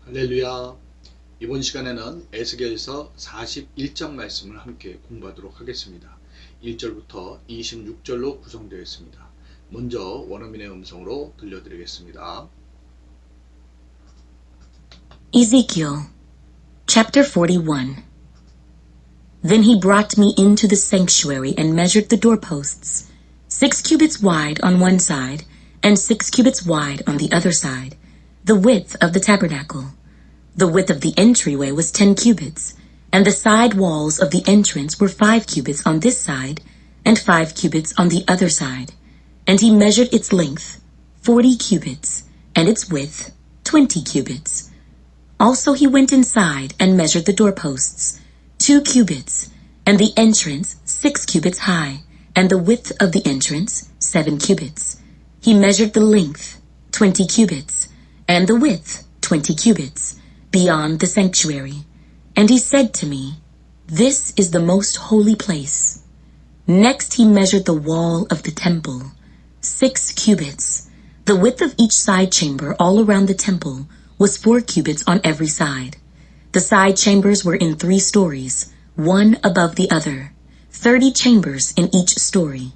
할렐루야. 이번 시간에는 에스겔서 41장 말씀을 함께 공부하도록 하겠습니다. 1절부터 26절로 구성되어 있습니다. 먼저 원어민의 음성으로 들려드리겠습니다. Ezekiel, chapter 41. Then he brought me into the sanctuary and measured the doorposts, 6 cubits wide on one side, and 6 cubits wide on the other side, the width of the tabernacle. The width of the entryway was 10 cubits, and the side walls of the entrance were 5 cubits on this side, and 5 cubits on the other side. And he measured its length, 40 cubits, and its width, 20 cubits. Also he went inside and measured the doorposts, 2 cubits, and the entrance 6 cubits high, and the width of the entrance 7 cubits. He measured the length, 20 cubits, and the width 20 cubits, beyond the sanctuary. And he said to me, "This is the most holy place." Next he measured the wall of the temple, 6 cubits. The width of each side chamber all around the temple was 4 cubits on every side. The side chambers were in 3 stories, one above the other, 30 chambers in each story.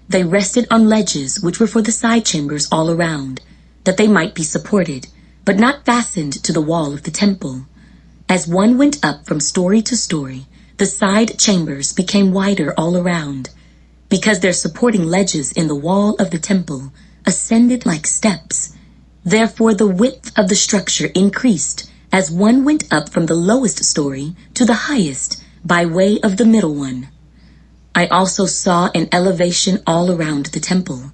They rested on ledges which were for the side chambers all around, that they might be supported, but not fastened to the wall of the temple. As one went up from story to story, the side chambers became wider all around, because their supporting ledges in the wall of the temple ascended like steps. Therefore the width of the structure increased as one went up from the lowest story to the highest by way of the middle one. I also saw an elevation all around the temple.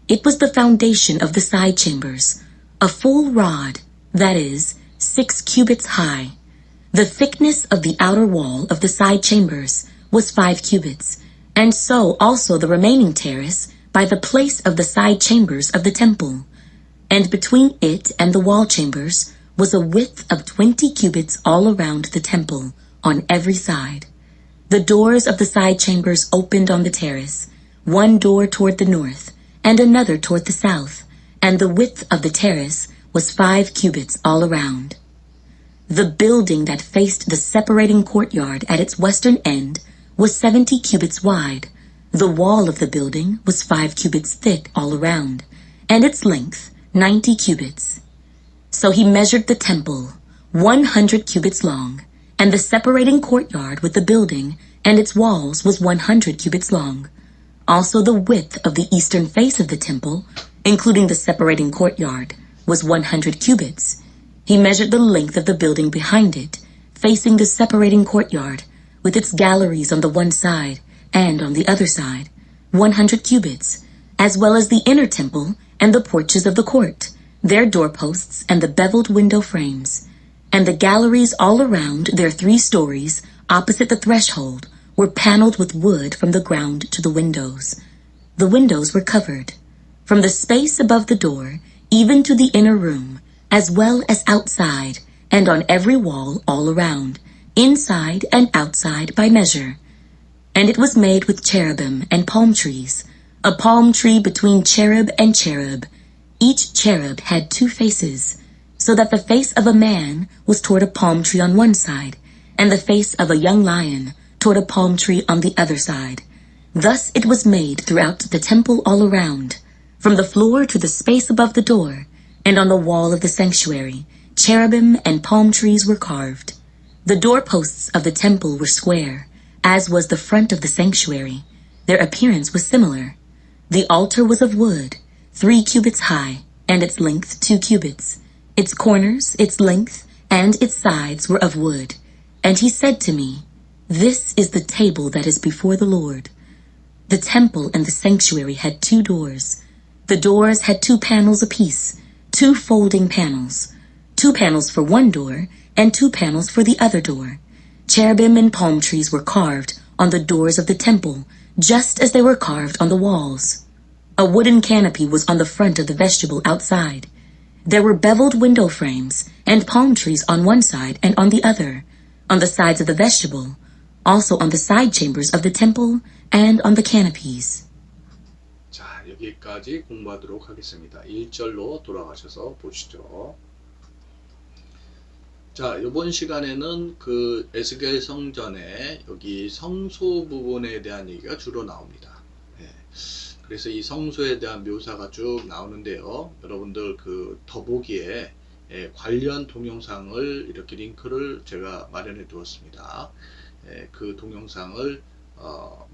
It was the foundation of the side chambers, a full rod, that is, 6 cubits high. The thickness of the outer wall of the side chambers was 5 cubits, and so also the remaining terrace by the place of the side chambers of the temple. And between it and the wall chambers was a width of 20 cubits all around the temple, on every side. The doors of the side chambers opened on the terrace, one door toward the north, and another toward the south, and the width of the terrace was 5 cubits all around. The building that faced the separating courtyard at its western end was 70 cubits wide. The wall of the building was 5 cubits thick all around, and its length 90 cubits. So he measured the temple, 100 cubits long, and the separating courtyard with the building and its walls was 100 cubits long. Also the width of the eastern face of the temple, including the separating courtyard, was 100 cubits. He measured the length of the building behind it, facing the separating courtyard, with its galleries on the one side and on the other side, 100 cubits, as well as the inner temple and the porches of the court, their doorposts and the beveled window frames. And the galleries all around their 3 stories, opposite the threshold, were paneled with wood from the ground to the windows. The windows were covered, from the space above the door, even to the inner room, as well as outside, and on every wall all around, inside and outside by measure. And it was made with cherubim and palm trees, a palm tree between cherub and cherub. Each cherub had 2 faces, so that the face of a man was toward a palm tree on one side, and the face of a young lion toward a palm tree on the other side. Thus it was made throughout the temple all around, from the floor to the space above the door, and on the wall of the sanctuary, cherubim and palm trees were carved. The doorposts of the temple were square, as was the front of the sanctuary. Their appearance was similar. The altar was of wood, 3 cubits high, and its length 2 cubits. Its corners, its length, and its sides were of wood. And he said to me, "This is the table that is before the Lord." The temple and the sanctuary had 2 doors. The doors had 2 panels apiece, 2 folding panels, 2 panels for one door, and 2 panels for the other door. Cherubim and palm trees were carved on the doors of the temple, just as they were carved on the walls. A wooden canopy was on the front of the vestibule outside. There were beveled window frames and palm trees on one side and on the other, on the sides of the vestibule, also on the side chambers of the temple and on the canopies. 자, 여기까지 공부하도록 하겠습니다. 1절로 돌아가셔서 보시죠. 자, 이번 시간에는 그 에스겔 성전의 여기 성소 부분에 대한 얘기가 주로 나옵니다. 예. 그래서 이 성소에 대한 묘사가 쭉 나오는데요. 여러분들 그 더보기에 관련 동영상을 이렇게 링크를 제가 마련해 두었습니다. 그 동영상을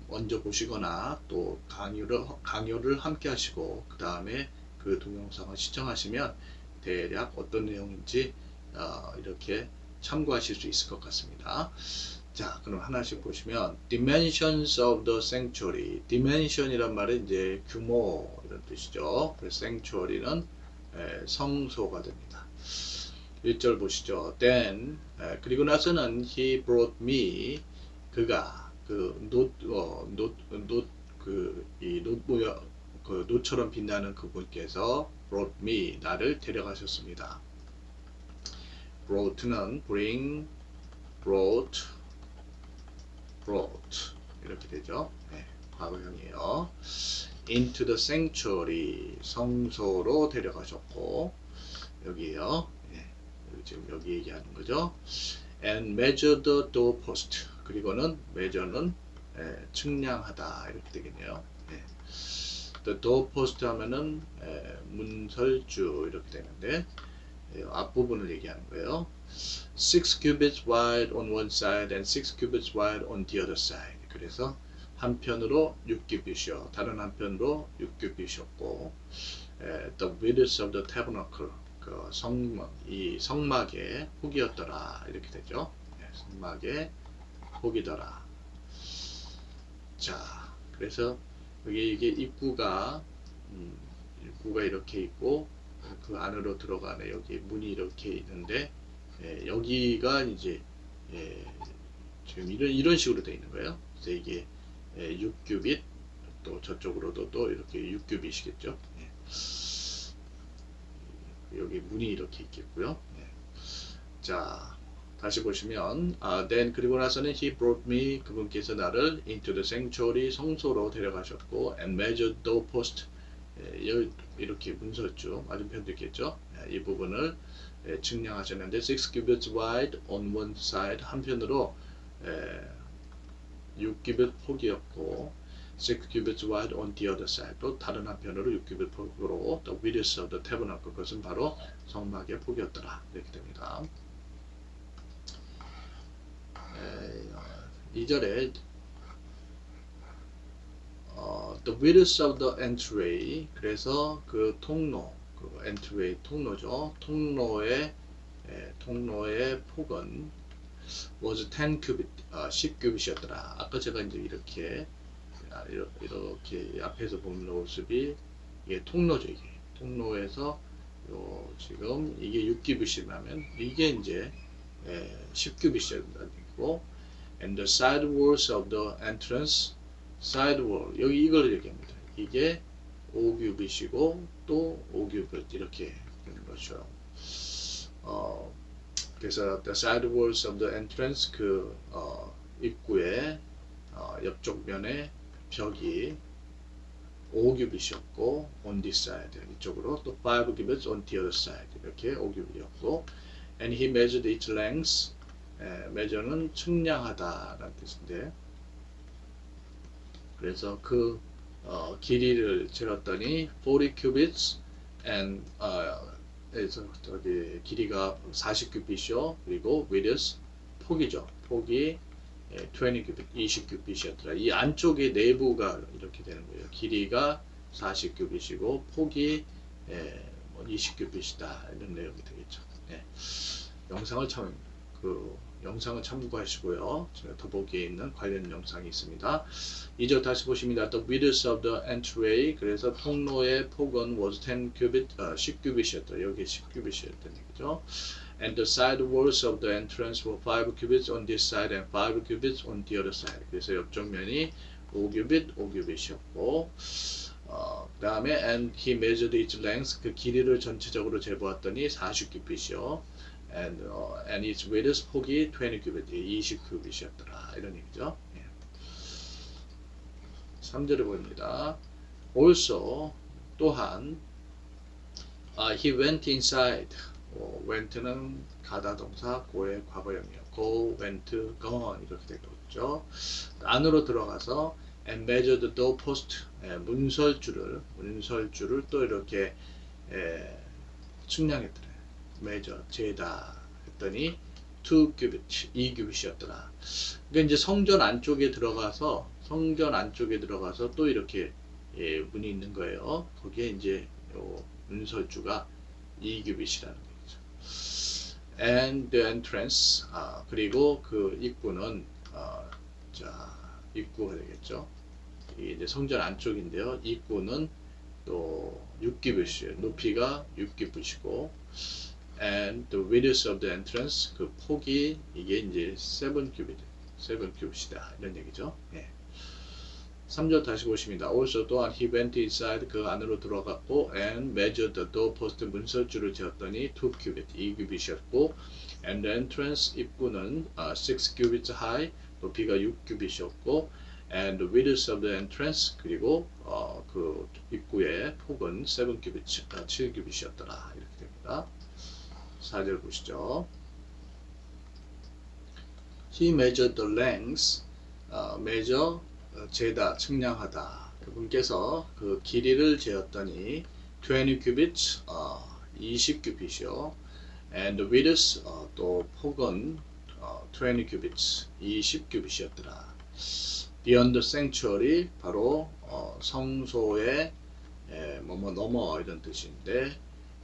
먼저 보시거나 또 강요를 함께 하시고 그 다음에 그 동영상을 시청하시면 대략 어떤 내용인지 이렇게 참고하실 수 있을 것 같습니다. 자, 그럼 하나씩 보시면 dimensions of the sanctuary. dimension이란 말은 이제 규모 이런 뜻이죠. 그래서 sanctuary는 성소가 됩니다. 1절 보시죠. Then 그리고 나서는 he brought me 그가 그 노처럼 빛나는 그분께서 brought me 나를 데려가셨습니다. brought는 bring, brought 이렇게 되죠. 네, 과거형이에요. into the sanctuary 성소로 데려가셨고 여기에요. 네, 지금 여기 얘기하는 거죠. and measure the doorpost 그리고는 measure는 측량하다 이렇게 되겠네요. 네. the doorpost 하면은 문설주 이렇게 되는데 앞부분을 얘기하는 거예요. 6 cubits wide on one side and 6 cubits wide on the other side. 그래서 한편으로 6규빗이요. 다른 한편으로 6규빗이었고 the width of the tabernacle 그 이 성막의 폭이었더라. 이렇게 되죠. 성막의 폭이더라. 자, 그래서 여기 이게 입구가 이렇게 있고 그 안으로 들어가네. 여기 문이 이렇게 있는데 여기가 이제 지금 이런 식으로 되어 있는 거예요. 그래서 이게 6규빗 또 저쪽으로도 또 이렇게 6규빗이겠죠. 여기 문이 이렇게 있겠고요. 자, 다시 보시면 then 그리고 나서는 he brought me 그분께서 나를 into the sanctuary 성소로 데려가셨고 and measured the post 이렇게 문설주 맞은편도 있겠죠. 이 부분을 측량하셨는데 6 cubits wide on one side 한편으로 6규빗 폭이었고 6 cubits wide on the other side 또 다른 한편으로 6규빗 폭으로 the width of the tabernacle 그것은 바로 성막의 폭이었더라 이렇게 됩니다. 2절에 the width of the entry 그래서 그 통로 그 entry 통로죠. 통로의 폭은 was 10 cubit 10규빗이었더라. 아까 제가 이제 이렇게 앞에서 보는 모습이 이게 통로죠. 이게 통로에서 지금 이게 6규빗이라면 이게 이제 10규빗이고 and the side walls of the entrance side wall 여기 이걸 얘기합니다. 이게 5규빗이고 또 5규빗 이렇게 되는 거죠. 그래서 the side walls of the entrance 그 입구의 옆쪽 면에 벽이 5규빗이었고 on this side 이쪽으로 또 5 cubits on the other side 이렇게 5규빗이었고 and he measured its length measure는 측량하다라는 뜻인데 그래서 그 길이를 재었더니 40 cubits and 그래서 저기 길이가 40규빗이요. 그리고 width 폭이죠. 폭이 20규빗, 20규빗이었더라. 이 안쪽의 내부가 이렇게 되는 거예요. 길이가 40규빗이고 폭이 20규빗이다. 이런 내용이 되겠죠. 영상을 참고하시고요. 제가 더보기에 있는 관련 영상이 있습니다. 2절 다시 보십니다. The width of the entry 그래서 통로의 폭은 was 10 cubit, 10규빗이었다. 여기 10규빗이었다는 얘기죠. And the side walls of the entrance were 5 cubits on this side and 5 cubits on the other side. 그래서 옆쪽 면이 5규빗, 5규빗이었고 그 다음에 and he measured its length 그 길이를 전체적으로 재보았더니 40규빗이요. and its width 폭이 20 cubit, 20 cubit이었더라. 이런 얘기죠. 3절을 봅니다. Also, 또한, he went inside. went는 가다 동사 go의 과거형이에요. go, went, gone 이렇게 되겠죠. 안으로 들어가서 and measure the doorpost 문설주를 또 이렇게 측량했더래. measure 재다 했더니 2 cubit 2규빗이었더라. 그러니까 이제 성전 안쪽에 들어가서 또 이렇게 문이 있는 거예요. 거기에 이제 요 문설주가 2규빗이라는 거죠. And the entrance 그리고 그 입구는 입구가 되겠죠. 이게 이제 성전 안쪽인데요. 입구는 또 6규빗이에요. 높이가 6규빗이고 and the width of the entrance 그 폭이 이게 이제 7규빗이다 이런 얘기죠. 3절 다시 보십니다. Also 또한 he went inside 그 안으로 들어갔고 and measured the doorpost 문설주를 재었더니 2 cubit 2규빗이었고 and the entrance 입구는 6 cubits high 높이가 6규빗이었고 and the width of the entrance 그리고 그 입구의 폭은 7 cubits 7규빗이었더라 이렇게 됩니다. 4절 보시죠. He measured the length measure 재다 측량하다 그분께서 그 길이를 재었더니 20 cubits 20 규빗이요 and the width 또 폭은 20 cubits 20 규빗이었더라. beyond the sanctuary 바로 성소의 뭐뭐 넘어 이런 뜻인데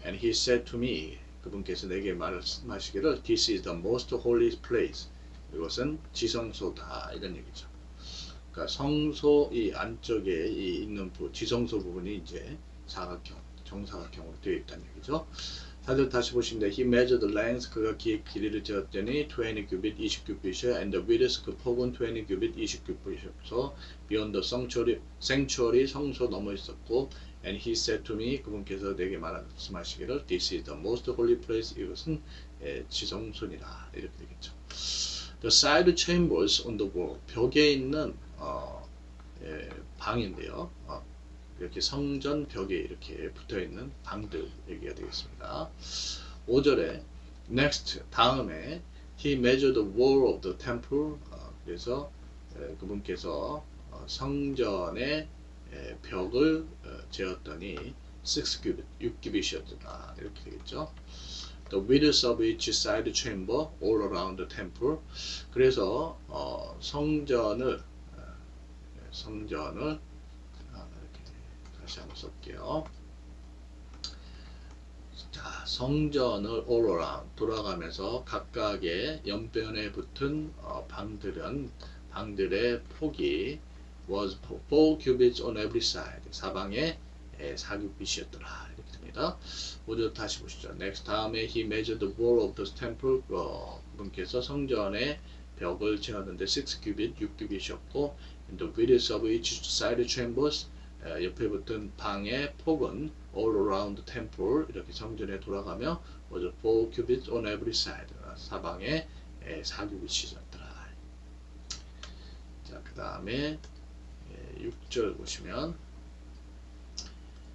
and he said to me 그분께서 내게 말씀하시기를 this is the most holy place 이것은 지성소다 이런 얘기죠. 그러니까 성소 이 안쪽에 있는 지성소 부분이 이제 사각형, 정사각형으로 되어 있다는 얘기죠. 4절 다시 보시면 he measured the length 그가 길이를 재었더니 20 cubit 20 cubit이요 and the width 그 폭은 20 cubit 20 cubit이어서 beyond the sanctuary 성소 넘어 있었고 and he said to me 그분께서 내게 말씀하시기를 this is the most holy place 이것은 지성소니라 이렇게 되겠죠. The side chambers on the wall 벽에 있는 방인데요. 이렇게 성전 벽에 이렇게 붙어 있는 방들 얘기가 되겠습니다. 5절에 next 다음에 he measured the wall of the temple 그래서 그분께서 성전의 벽을 재었더니 6 cubit 6규빗이었다 이렇게 되겠죠. The width of each side chamber all around the temple 그래서 성전을 이렇게 다시 한번 써볼게요. 자, 성전을 all around 돌아가면서 각각의 연변에 붙은 방들의 폭이 was 4 cubits on every side 사방에 4규빗이었더라 이렇게 됩니다. 5절 다시 보시죠. Next 다음에 he measured the wall of the temple 그분께서 성전의 벽을 재었는데 6 cubit 6규빗이었고 and the width of each side chambers 옆에 붙은 방의 폭은 all around the temple 이렇게 성전에 돌아가며 was 4 cubits on every side 사방에 4규빗이었더라. 자, 그 다음에 6절 보시면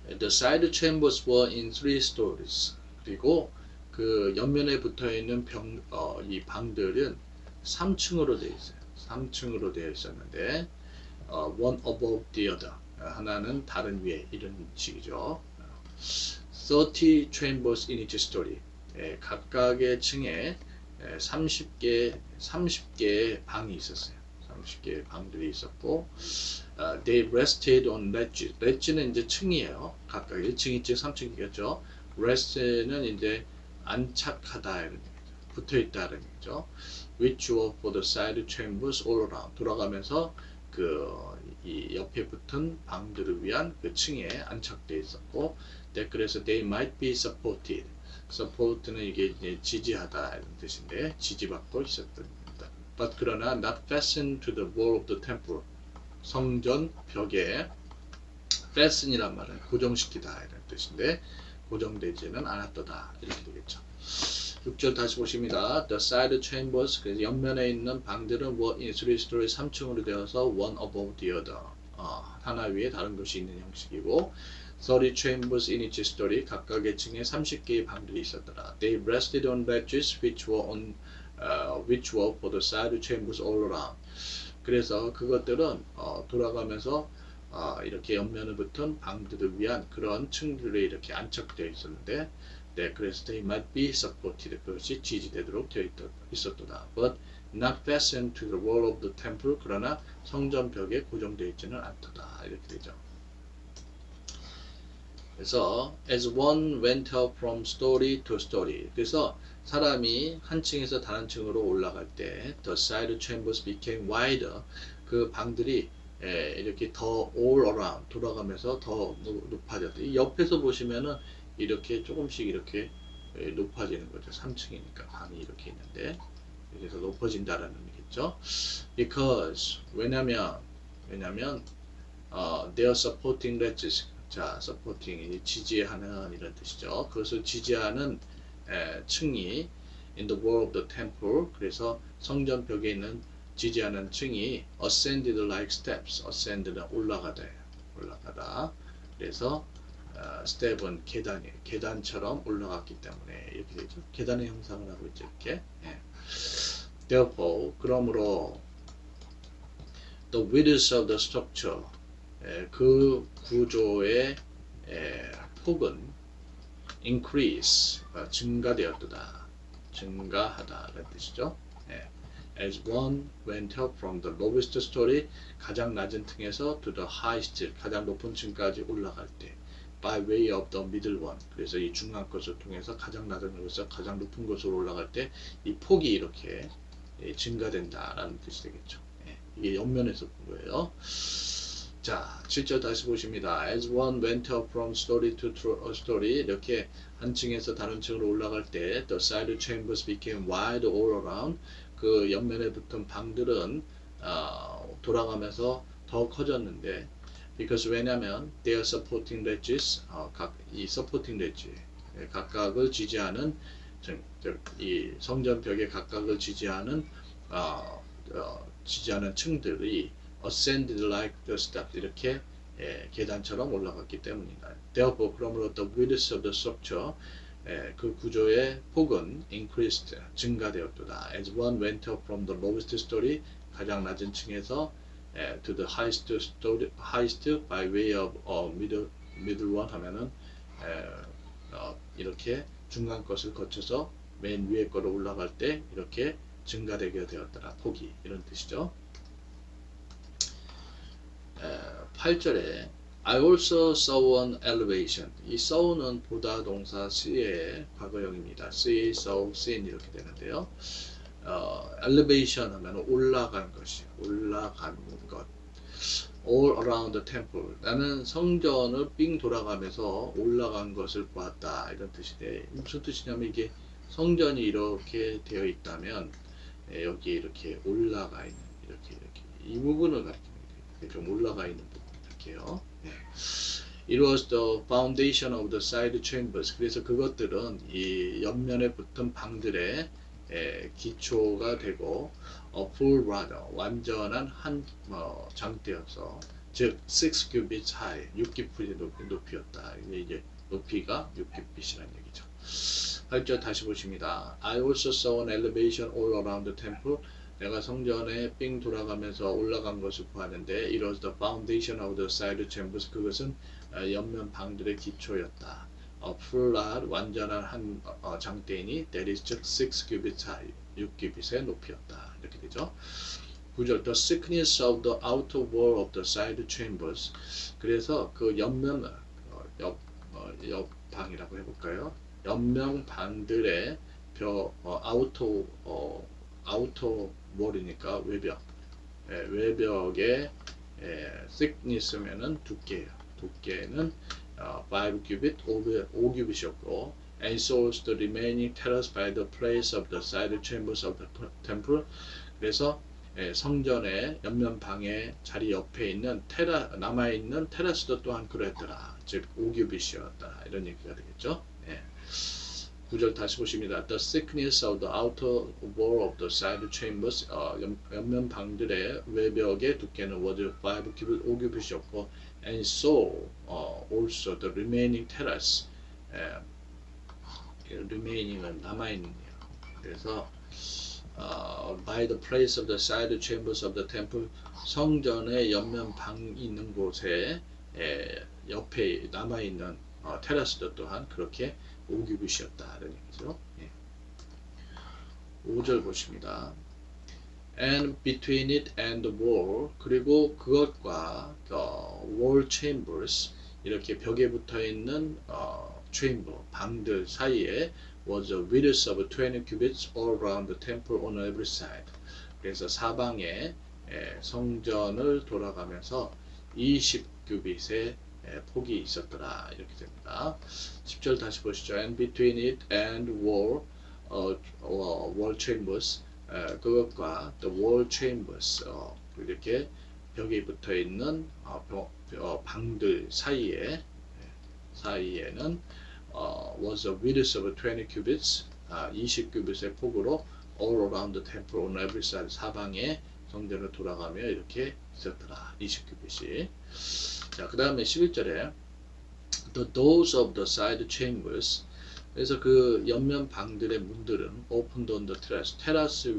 The side chambers were in 3 stories. 그리고 그 옆면에 붙어 있는 이 방들은 3층으로 되어 있어요. 3층으로 되어 있었는데 one above the other. 하나는 다른 위에 이런 식이죠. 30 chambers in each story. 각각의 층에 30개의 방이 있었어요. 30개의 방들이 있었고 they rested on ledges. ledge는 이제 층이에요. 각각 1층, 2층, 3층이겠죠. rest는 이제 안착하다 이런 얘기죠. 붙어있다 이런 얘기죠. which were for the side chambers all around. 돌아가면서 이 옆에 붙은 방들을 위한 그 층에 안착되어 있었고 그래서 they might be supported. support는 이게 이제 지지하다 이런 뜻인데 지지받고 있었던 겁니다. but 그러나 not fastened to the wall of the temple. 성전 벽에 fasten이란 말은 고정시키다 이런 뜻인데 고정되지는 않았더다 이렇게 되겠죠. 6절 다시 보십니다. The side chambers 그래서 옆면에 있는 방들은 were in 3 stories 3층으로 되어서 one above the other 하나 위에 다른 것이 있는 형식이고 30 chambers in each story. 각각의 층에 30개의 방들이 있었더라. They rested on ledges which were for the side chambers all around. 그래서 그것들은 돌아가면서 이렇게 옆면을 붙은 방들을 위한 그런 층들에 이렇게 안착되어 있었는데, 네, 그래서 they might be supported. 그것이 지지되도록 되어 있었도다. But not fastened to the wall of the temple. 그러나 성전 벽에 고정되어 있지는 않도다. 이렇게 되죠. 그래서 as one went up from story to story. 그래서 사람이 한 층에서 다른 층으로 올라갈 때 the side chambers became wider. 그 방들이 이렇게 더 all around 돌아가면서 더 높아졌다. 이 옆에서 보시면은 이렇게 조금씩 이렇게 높아지는 거죠. 3층이니까 방이 이렇게 있는데, 그래서 높아진다라는 의미겠죠. Because 왜냐면 they are supporting ledges. 자, supporting 지지하는 이런 뜻이죠. 그것을 지지하는 층이 in the wall of the temple. 그래서 성전 벽에 있는 지지하는 층이 ascended like steps. ascend는 올라가다. 그래서 step은 계단처럼 올라갔기 때문에 이렇게 되죠. 계단의 형상을 하고 있죠. 이렇게. Therefore, 그러므로 the width of the structure. 그 구조의 폭은 increase, 증가되었다. 증가하다라는 뜻이죠. As one went up from the lowest story, 가장 낮은 층에서 to the highest, 가장 높은 층까지 올라갈 때, by way of the middle one. 그래서 이 중간 것을 통해서 가장 낮은 곳에서 가장 높은 곳으로 올라갈 때 이 폭이 이렇게 증가된다라는 뜻이 되겠죠. 이게 옆면에서 본 거예요. 자, 7절 다시 보십니다. As one went up from story to story. 이렇게 한 층에서 다른 층으로 올라갈 때 the side chambers became wide all around. 그 옆면에 붙은 방들은 돌아가면서 더 커졌는데, because 왜냐면 they are supporting ledges. 이 supporting ledge, 각각을 지지하는 이 성전 벽에 각각을 지지하는 층들이 ascended like the steps. 이렇게 계단처럼 올라갔기 때문이다. Therefore, 그러므로 the width of the structure, 그 구조의 폭은 increased, 증가되었도다. As one went up from the lowest story, 가장 낮은 층에서 to the highest by way of middle one 하면은 이렇게 중간 것을 거쳐서 맨 위에 거로 올라갈 때 이렇게 증가되게 되었더라. 폭이, 이런 뜻이죠. 8절에 I also saw an elevation. 이 saw는 보다 동사 see의 과거형입니다. see, saw, seen 이렇게 되는데요. elevation 하면 올라간 것이, 올라간 것. all around the temple. 나는 성전을 삥 돌아가면서 올라간 것을 보았다. 이런 뜻인데, 무슨 뜻이냐면 이게 성전이 이렇게 되어 있다면 여기에 이렇게 올라가 있는, 이렇게 이 부분을 가리킵니다. 좀 올라가 있는 부분 이렇게요. It was the foundation of the side chambers. 그래서 그것들은 이 옆면에 붙은 방들의 기초가 되고, full rod, 완전한 한 장대여서, 즉 6 cubits high, 6규빗의 높이였다. 이게 높이가 6규빗이라는 얘기죠. 8절 다시 보십니다. I also saw an elevation all around the temple. 내가 성전에 삥 돌아가면서 올라간 것을 보았는데, it was the foundation of the side chambers. 그것은 옆면 방들의 기초였다. full rod, 완전한 한 장대이니, that is 즉 6 cubits high, 6규빗의 높이였다. 이렇게 되죠. 9절, the thickness of the outer wall of the side chambers. 그래서 그 옆면, 옆 방이라고 해볼까요? 옆면 방들의 아우터 월이니까 외벽, 외벽의 thickness면은 두께예요. 두께는 5 cubit, 5규빗이었고, and so the remaining terrace by the place of the side chambers of the temple. 그래서 성전의 옆면 방의 자리 옆에 있는 남아있는 테라스도 또한 그랬더라. 즉 5규빗이었다. 이런 얘기가 되겠죠. 9절 다시 보십니다. The thickness of the outer wall of the side chambers. 옆면 방들의 외벽의 두께는 was 5 cubit, 5규빗이었고, and saw also the remaining terrace. remaining은 남아있는데요. 그래서 by the place of the side chambers of the temple, 성전의 옆면 방 있는 곳에 옆에 남아있는 테라스도 또한 그렇게 오규빗이었다는 얘기죠. 5절 보십니다. And between it and the wall, 그리고 그것과 wall chambers, 이렇게 벽에 붙어있는 chamber, 방들 사이에 was a width of 20 cubits all around the temple on every side. 그래서 사방에 성전을 돌아가면서 20규빗의 폭이 있었더라 이렇게 됩니다. 10절 다시 보시죠. And between it and wall chambers, 그것과 the wall chambers, 이렇게 벽에 붙어 있는 방들 사이에는 was a width of 20 cubits, 20규빗의 폭으로 all around the temple on every side, 사방에 성전을 돌아가며 이렇게 있었더라. 20규빗이. 자, 그 다음에 11절에 the doors of the side chambers, 그래서 그 옆면 방들의 문들은 opened on the terrace, 테라스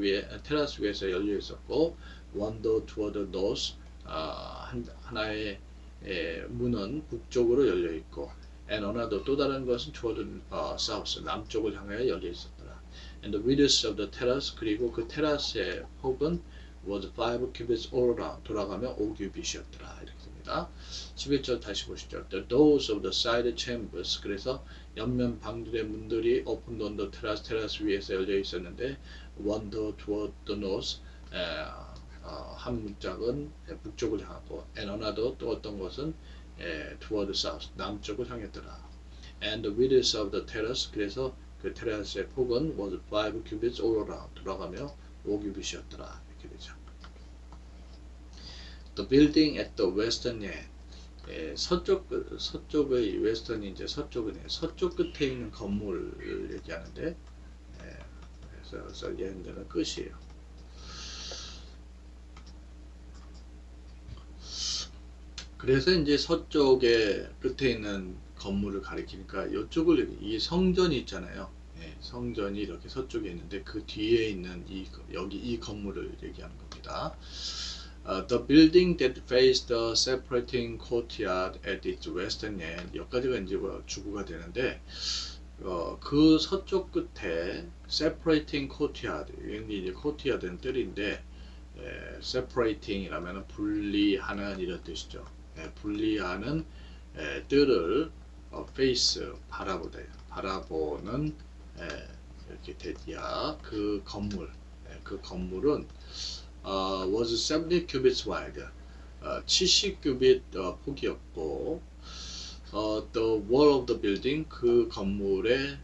위에서 열려 있었고, one door toward the north, 하나의 문은 북쪽으로 열려 있고, and another, 또 다른 것은 toward the south, 남쪽을 향하여 열려 있었더라. And the width of the terrace, 그리고 그 테라스의 폭은 was 5 cubits all around, 돌아가며 5규빗이었더라 이렇게 됩니다. 11절 다시 보시죠. The doors of the side chambers, 그래서 옆면 방들의 문들이 opened on the terrace, 테라스 위에서 열려 있었는데, one door toward the north, 한 문짝은 북쪽을 향하고, and another, 또 어떤 것은 toward the south, 남쪽을 향했더라. And the width of the terrace, 그래서 그 테라스의 폭은 was 5 cubits all around, 돌아가며 5규빗이었더라 이렇게 되죠. The building at the western end, 서쪽의 웨스턴이 이제 서쪽은 서쪽 끝에 있는 건물을 얘기하는데, 그래서 얘네들은 끝이에요. 그래서 이제 서쪽의 끝에 있는 건물을 가리키니까 이쪽을, 이 성전이 있잖아요. 성전이 이렇게 서쪽에 있는데 그 뒤에 있는 여기 이 건물을 얘기하는 겁니다. The building that faced the separating courtyard at its western end, 여기까지가 이제 주구가 되는데, 그 서쪽 끝에 separating courtyard, 이게 courtyard는 뜻인데, separating이라면 분리하는 이런 뜻이죠. 분리하는 뜰을 face, 바라보는 이렇게 대디야. 그 건물은 was 70 cubits wide, 70규빗 폭이었고, the wall of the building, 그 건물의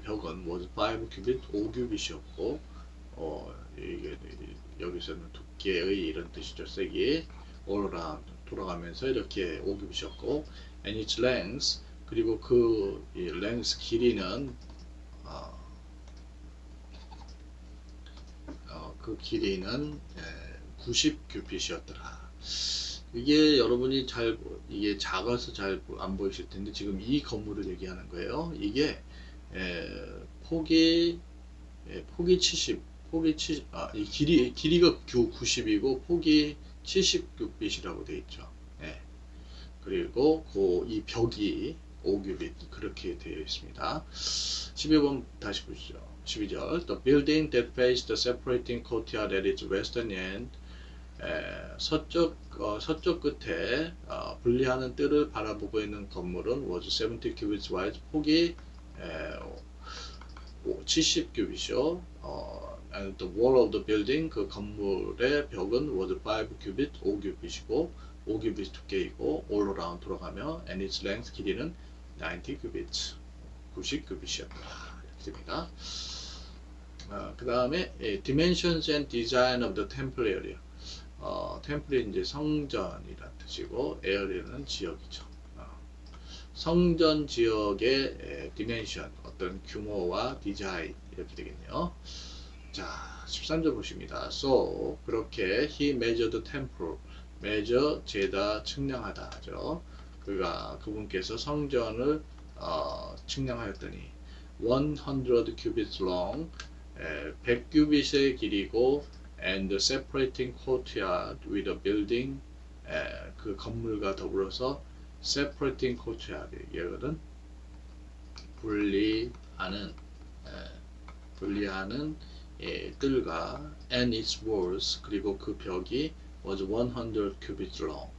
벽은 was 5 cubit, 5규빗이었고, 이게 여기서는 두께의 이런 뜻이죠. 세기, all around, 돌아가면서 이렇게 5규빗이었고, and its length, 그리고 그 length, 길이는 그 길이는 90규빗이었더라. 이게 여러분이 이게 작아서 잘 안 보이실 텐데, 지금 이 건물을 얘기하는 거예요. 이게 폭이 70, 이 길이가 90이고 폭이 70규빗이라고 되어 있죠. 그리고 이 벽이 5규빗 그렇게 되어 있습니다. 12번 다시 보시죠. 12절. The building that faced the separating courtyard at its western end, 서쪽 끝에 분리하는 뜰을 바라보고 있는 건물은 was 70 cubits wide, 폭이 70규빗이요. And the wall of the building, 그 건물의 벽은 was 5 cubit, 5규빗이고 5규빗 두께이고 all around 돌아가며, and its length, 길이는 90 cubits, 90규빗이었다 이렇게 됩니다. 그 다음에 dimensions and design of the temple area. 템플이 이제 성전이란 뜻이고, area는 지역이죠. 성전 지역의 dimension, 어떤 규모와 디자인 이렇게 되겠네요. 자, 13절 보십니다. So, 그렇게 he measured the temple, measure 재다 측량하다 하죠. 그분께서 성전을 측량하였더니 100 cubits long 100규빗의 길이고 and separating courtyard with a building 그 건물과 더불어서 separating courtyard 이거는 분리하는 뜰과 and its walls 그리고 그 벽이 was 100 cubits long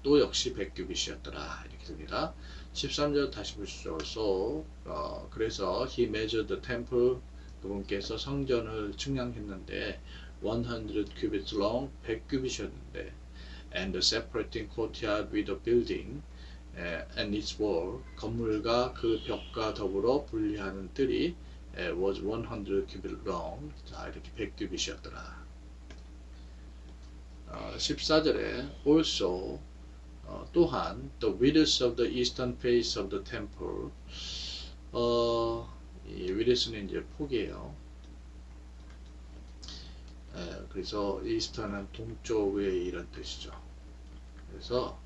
또 역시 100규빗이었더라 이렇게 됩니다. 13절 다시 보시죠. So 그래서 he measured the temple 그분께서 성전을 측량했는데 100 cubits long 100규빗이었는데 and the separating courtyard with the building and its wall 건물과 그 벽과 더불어 분리하는 뜰이 was 100 cubits long 자 이렇게 100규빗이었더라. 14절에 also 또한 the width of the eastern face of the temple 이 width는 이제 폭이에요. 그래서 eastern은 동쪽의 이런 뜻이죠. 그래서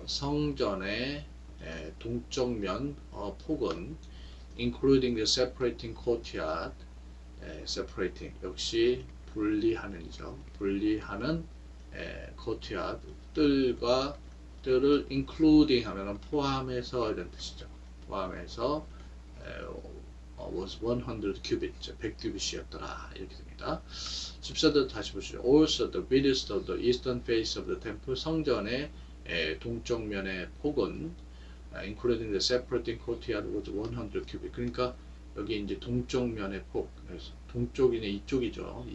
성전의 동쪽면 폭은 including the separating courtyard separating 역시 분리하는이죠. 분리하는 courtyard 뜰을 including 하면은 포함해서 이런 뜻이죠. 포함해서 was 100 cubits 100규빗이었더라 이렇게 됩니다. 14절 다시 보시죠. Also the width of the eastern face of the temple 성전의 동쪽면의 폭은 including the separating courtyard was 100 cubits 그러니까 여기 이제 동쪽면의 폭 그래서 동쪽이네 이쪽이죠.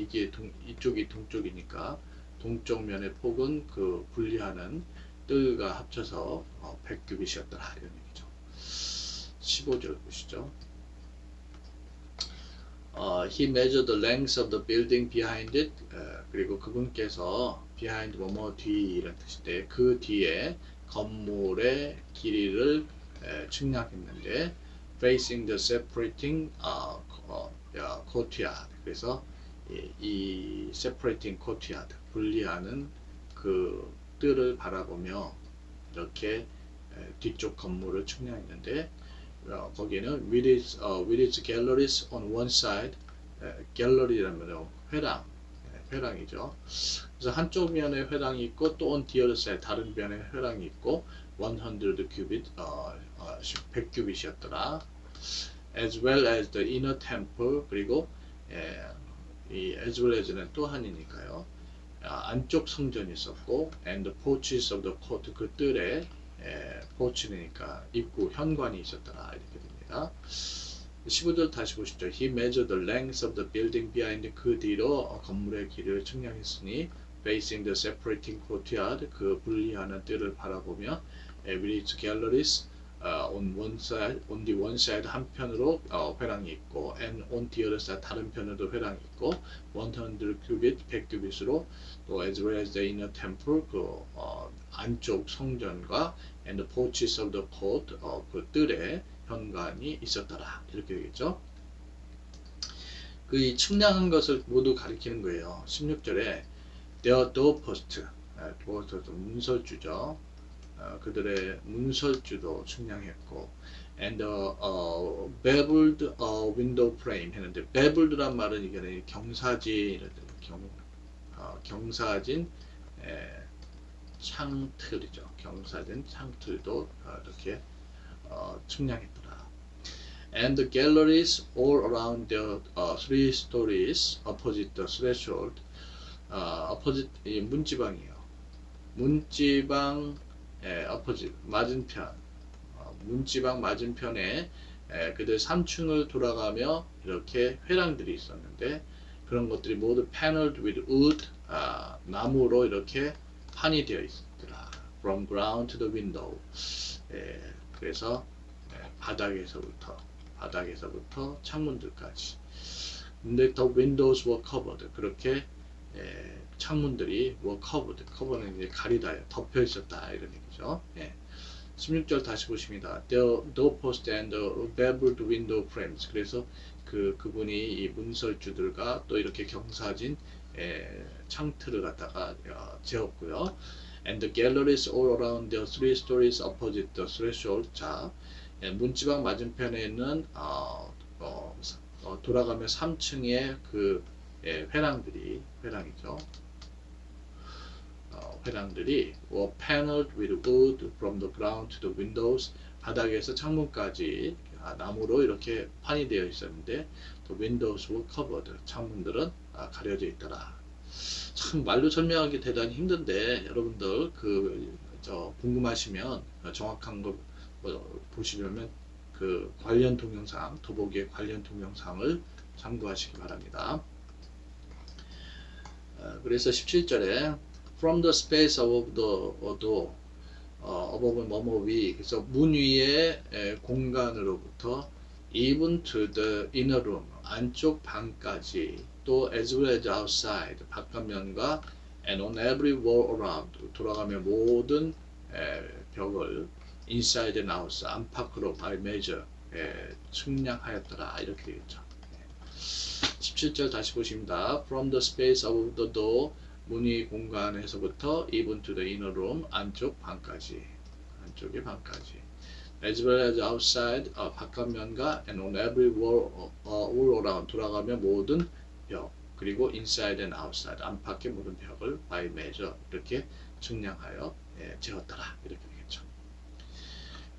이쪽이 동쪽이니까 동쪽면의 폭은 그 분리하는 뜰과 합쳐서 100규빗이었더라 이런 얘기죠. 15절 보시죠. He measured the length of the building behind it. 그리고 그분께서 behind 뭐뭐 뒤 이런 뜻인데 그 뒤에 건물의 길이를 측량했는데 facing the separating courtyard. 그래서 이 separating courtyard 분리하는 그 뜰을 바라보며 이렇게 뒤쪽 건물을 측량했는데 거기는 with its galleries on one side 갤러리라면 회랑이죠. 그래서 한쪽 면에 회랑이 있고 또 on the other side 다른 면에 회랑이 있고 100 cubit 100규빗이었더라. as well as the inner temple 그리고 이 as well as는 또 한이니까요. 안쪽 성전이 있었고 and the porches of the court 그 뜰에 포치니까 입구 현관이 있었더라 이렇게 됩니다. 15절 다시 보시죠. He measured the length of the building behind 그 뒤로 건물의 길을 측량했으니 facing the separating courtyard 그 분리하는 뜰을 바라보며 with its galleries on the one side 한편으로 회랑이 있고 and on the other side 다른 편으로 회랑이 있고 100 cubit 100규빗으로 또 as well as the inner temple 그 안쪽 성전과 and the porches of the court 그 뜰에 현관이 있었더라 이렇게 되겠죠. 그 이 측량한 것을 모두 가리키는 거예요. 16절에 their doorpost 문설주죠. 그들의 문설주도 측량했고 and beveled window frame 했는데 beveled란 말은 이게 경사진 경사진 창틀이죠. 경사진 창틀도 이렇게 측량했더라. And the galleries all around the 3 stories opposite the threshold opposite 이 문지방이에요. 문지방 opposite 맞은편 문지방 맞은편에 그들 3층을 돌아가며 이렇게 회랑들이 있었는데 그런 것들이 모두 paneled with wood 나무로 이렇게 판이 되어 있더라. From ground to the window 그래서 바닥에서부터 창문들까지. 근데 the windows were covered. 그렇게 창문들이 were covered. cover는 이제 가리다, 덮여 있었다 이런 얘기죠. 16절 다시 보십니다. The doorpost and the beveled window frames. 그래서 그분이 이 문설주들과 또 이렇게 경사진 창틀을 갖다가 지었고요. And the galleries all around the three stories opposite the threshold. 자, 문지방 맞은편에 있는 돌아가면 3층의 그 회랑이죠. 회랑들이 were paneled with wood from the ground to the windows. 바닥에서 창문까지 나무로 이렇게 판이 되어 있었는데 the windows were covered. 창문들은 가려져 있더라. 참 말로 설명하기 대단히 힘든데 여러분들 궁금하시면 정확한 거 보시려면 그 관련 동영상, 더보기의 관련 동영상을 참고하시기 바랍니다. 그래서 17절에 from the space above the door, above은 뭐뭐 위, 그래서 문 위의 공간으로부터 even to the inner room, 안쪽 방까지, 또 as well as outside, 바깥면과 and on every wall around, 돌아가며 모든 벽을 inside and outside, 안팎으로 by measure, 측량하였더라. 이렇게 되겠죠. 17절 다시 보십니다. From the space of the door, 문의 공간에서부터 even to the inner room, 안쪽의 방까지. As well as outside, 바깥면과 and on every wall, all around, 돌아가며 모든 벽, 그리고 inside and outside, 안팎의 모든 벽을 by measure, 이렇게 측량하여 재었더라. 이렇게 되겠죠.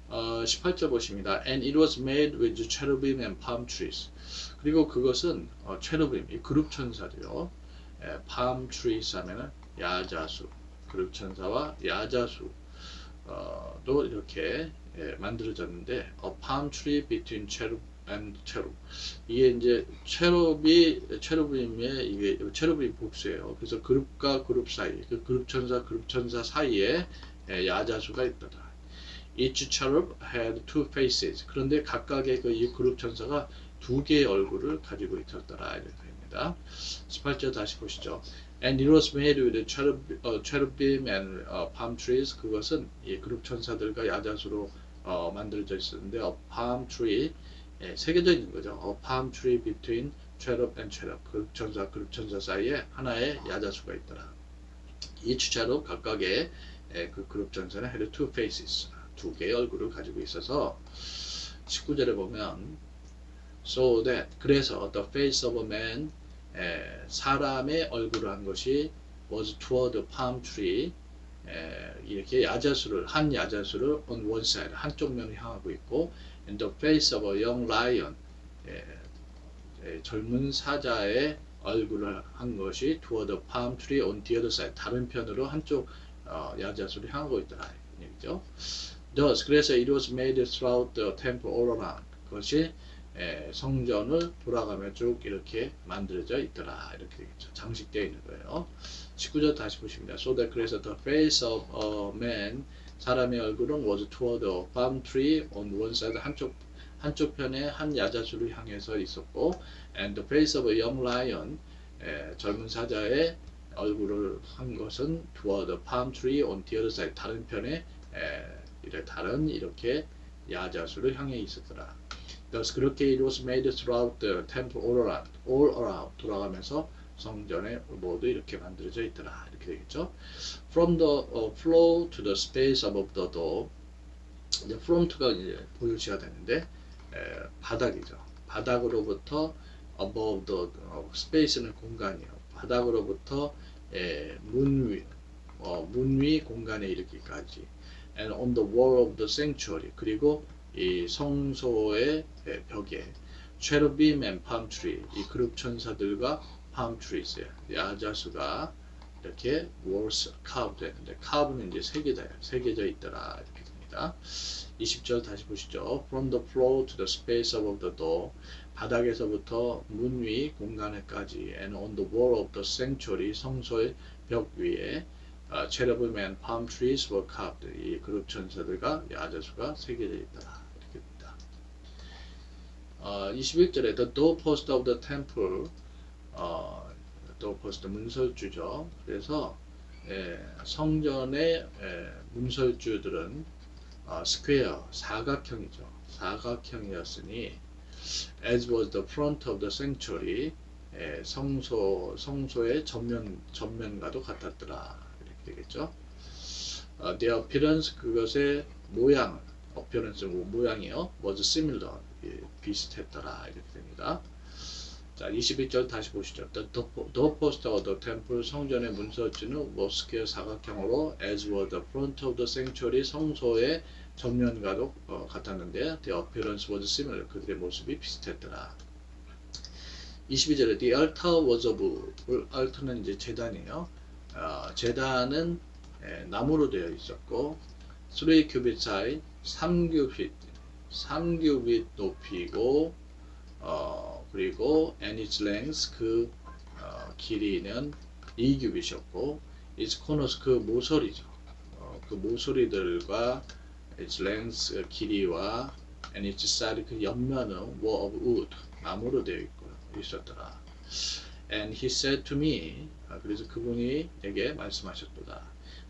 18절 보십니다. And it was made with cherubim and palm trees. 그리고 그것은 체르빔, 이 그룹 천사들요. palm trees 하면은 야자수, 그룹 천사와 야자수 도 이렇게 만들어졌는데 a palm tree between cherub and cherub. 이게 이제 체르빔의 이게 체르빔 복수예요. 그래서 그룹과 그룹 사이, 그 그룹 천사 사이에 야자수가 있더라. Each cherub had two faces. 그런데 각각의 이 그룹 천사가 두 개의 얼굴을 가지고 있었더라. 이렇게 됩니다. 18절 다시 보시죠. And it was made with cherubim and palm trees. 그것은 이 그룹 천사들과 야자수로 만들어져 있었는데 palm tree, 새겨져 있는 거죠. palm tree between cherub and cherub. 그룹 천사 사이에 하나의 야자수가 있더라. Each cherub, 각각의 그 그룹 천사는 had two faces. 두 개의 얼굴을 가지고 있어서 19절에 보면 so that, 그래서 the face of a man, 사람의 얼굴을 한 것이 was toward the palm tree, 이렇게 한 야자수를 on one side, 한쪽 면을 향하고 있고, and the face of a young lion, 젊은 사자의 얼굴을 한 것이 toward the palm tree on the other side, 다른 편으로 한쪽 야자수를 향하고 있더라. 얘기죠. Thus, 그래서 it was made throughout the temple all around. 그것이 성전을 돌아가며 쭉 이렇게 만들어져 있더라. 이렇게 되겠죠. 장식되어 있는 거예요. 19절 다시 보십니다. So that, 그래서 the face of a man, 사람의 얼굴은 was toward the palm tree on one side, 한쪽 편에 한 야자수를 향해서 있었고, and the face of a young lion, 젊은 사자의 얼굴을 한 것은 toward the palm tree on the other side, 다른 편에 다른 이렇게 야자수를 향해 있었더라. Thus, 그렇게 it was made throughout the temple all around, 돌아가면서 성전에 모두 이렇게 만들어져 있더라. 이렇게 되겠죠. From the floor to the space above the door. 이제 from to가 이제 보유시가 되는데 바닥이죠. 바닥으로부터 above the space는 공간이에요. 바닥으로부터 문 위 공간에 이르기까지. And on the wall of the sanctuary, 그리고 이 성소의 벽에 cherubim and palm tree, 이 그룹 천사들과 palm trees, 야자수가 이렇게 walls carved 했는데, carve는 이제 새겨져 있더라. 이렇게 됩니다. 20절 다시 보시죠. From the floor to the space above the door, 바닥에서부터 문 위 공간에까지, and on the wall of the sanctuary, 성소의 벽 위에 cherubim and palm trees were carved. 이 그룹 천사들과 야자수가 새겨져 있더라. 이렇게 됩니다. 21절에 the doorpost of the temple, doorpost 문설주죠. 그래서 성전의 문설주들은 square, 사각형이죠. 사각형이었으니 as was the front of the sanctuary. 성소의 전면과도 같았더라. 이렇게 되겠죠. The appearance, 그것의 모양, appearance 모양이요. was similar, 비슷했더라. 이렇게 됩니다. 자, 21절 다시 보시죠. The doorpost of the temple, 성전의 문서지는 머스케 사각형으로 as was the front of the sanctuary, 성소의 전면과도 같았는데 the appearance was similar, 그들의 모습이 비슷했더라. 22절에 the altar was of wood, altar는 이제 제단이에요. 제단은 나무로 되어 있었고 3 cubit high, 3규빗 높이고 그리고 and its length, 그 길이는 2규빗이었고 its corners, 그 모서리죠. 그 모서리들과 its length, 길이와 and its side, 그 옆면은 were of wood, 나무로 되어 있었더라. And he said to me, 그래서 그분이 내게 말씀하셨도다.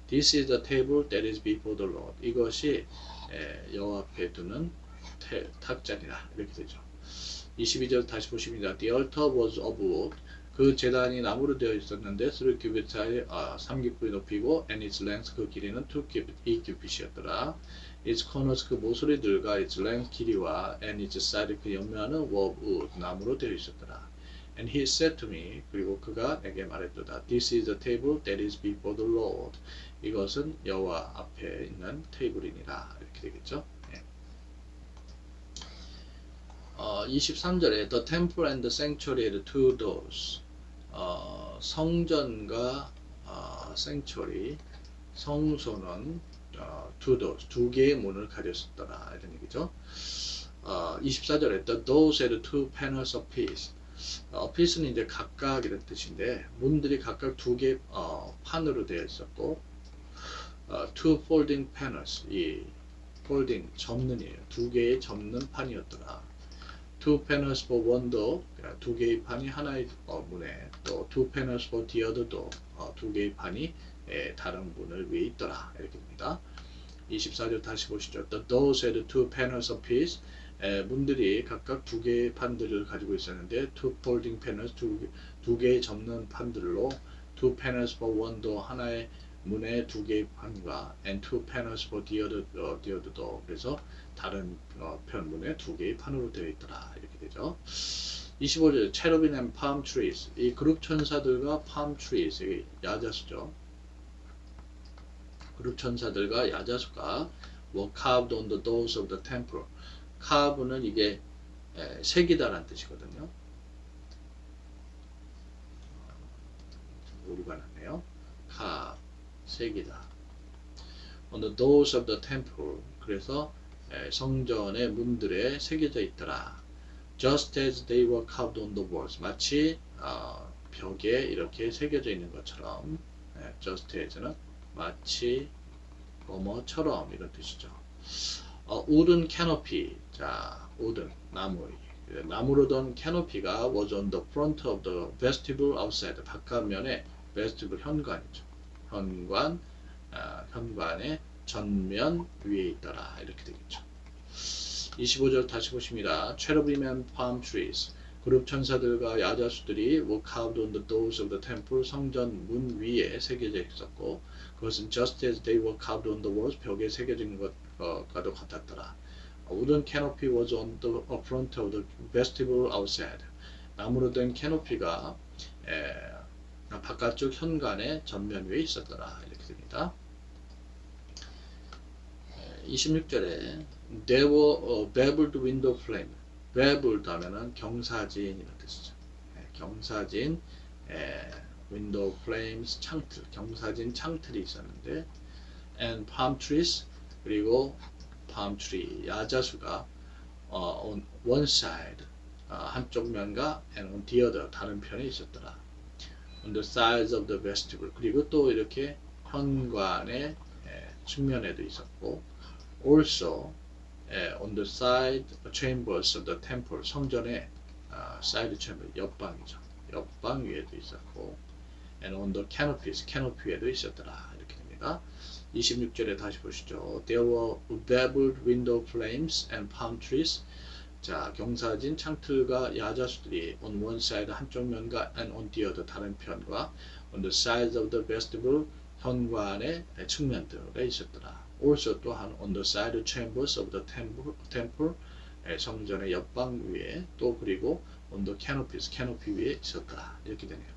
This is the table that is before the Lord. 이것이 여호와 앞에 두는 탁자니라. 이렇게 되죠. 22절 다시 보십니다. The altar was of wood. 그 제단이 나무로 되어 있었는데 3 cubit high, 3규빗 높이고 and its length, 그 길이는 2규빗이었더라. its corners, 그 모서리들과 its length, 길이와 and its side, 그 옆면은 were of wood, 나무로 되어 있었더라. And he said to me, 그리고 그가 내게 말했도다. This is the table that is before the Lord. 이것은 여호와 앞에 있는 테이블이니라. 이렇게 되겠죠. 23절에 The temple and the sanctuary had 2 doors. 성전과 sanctuary, 성소는 2 doors, 2개의 문을 가졌었더라. 이런 얘기죠. 24절에 The doors had 2 panels apiece. apiece는 이제 각각 이런 뜻인데 문들이 각각 2개 판으로 되어 있었고 2 folding panels, 이 folding 접는이에요. 2개의 접는 판이었더라. 2 panels for one door, 2개의 판이 하나의 문에, 또 2 panels for the other door, 2개의 판이 다른 문을 위에 있더라. 이렇게 됩니다. 24절 다시 보시죠. The doors had 2 panels apiece. 문들이 각각 2개의 판들을 가지고 있었는데 2 folding panels, 2개의 접는 판들로 2 panels for one door, 하나의 문에 2개의 판과 and 2 panels for the other door, 그래서 다른 편문에 2개의 판으로 되어 있더라. 이렇게 되죠. 25절 cherubim and palm trees, 이 그룹 천사들과 palm trees, 이 야자수죠. 그룹 천사들과 야자수가 were carved on the doors of the temple. carve는 이게 새기다라는 뜻이거든요. 오류가 났네요. carve, 새기다. on the doors of the temple, 그래서 성전의 문들에 새겨져 있더라. just as they were carved on the walls, 마치 벽에 이렇게 새겨져 있는 것처럼. just as는 마치 뭐뭐처럼 이런 뜻이죠. wooden canopy, 자 wooden, 나무로 된 캐노피가 was on the front of the vestibule outside, 바깥면에 vestibule, 현관이죠. 현관의 전면 위에 있더라. 이렇게 되겠죠. 25절 다시 보십니다. Cherubim and palm trees, 그룹 천사들과 야자수들이 were carved on the doors of the temple, 성전 문 위에 새겨져 있었고 그것은 just as they were carved on the walls, 벽에 새겨진 것과도 같았더라. wooden canopy was on the front of the vestibule outside, 나무로 된 캐노피가 바깥쪽 현관의 전면 위에 있었더라. 이렇게 됩니다. 26절에 There were beveled window frame. beveled 하면은 경사진이라는 뜻이죠. 경사진, window frames, 창틀, 경사진 창틀이 있었는데 and palm trees, 그리고 palm tree, 야자수가 on one side, 한쪽 면과 and on the other, 다른 편에 있었더라. on the sides of the vestibule, 그리고 또 이렇게 현관의 측면에도 있었고 also on the side chambers of the temple, 성전의 side chamber, 옆방이죠. 옆방 위에도 있었고 and on the canopies, 캐노피 위에도 있었더라. 이렇게 됩니다. 26절에 다시 보시죠. There were beveled window frames and palm trees. 자, 경사진 창틀과 야자수들이 on one side 한쪽 면과 and on the other 다른 편과 on the sides of the vestibule 현관의 측면들에 있었더라. also 또한 on the side chambers of the temple 성전의 옆방 위에 또 그리고 on the canopies 캐노피 위에 있었더라. 이렇게 되네요.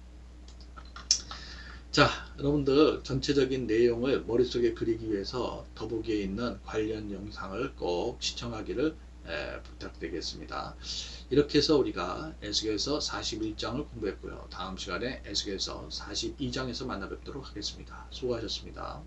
자, 여러분들 전체적인 내용을 머릿속에 그리기 위해서 더보기에 있는 관련 영상을 꼭 시청하기를 부탁드리겠습니다. 이렇게 해서 우리가 에스겔서 41장을 공부했고요. 다음 시간에 에스겔서 42장에서 만나 뵙도록 하겠습니다. 수고하셨습니다.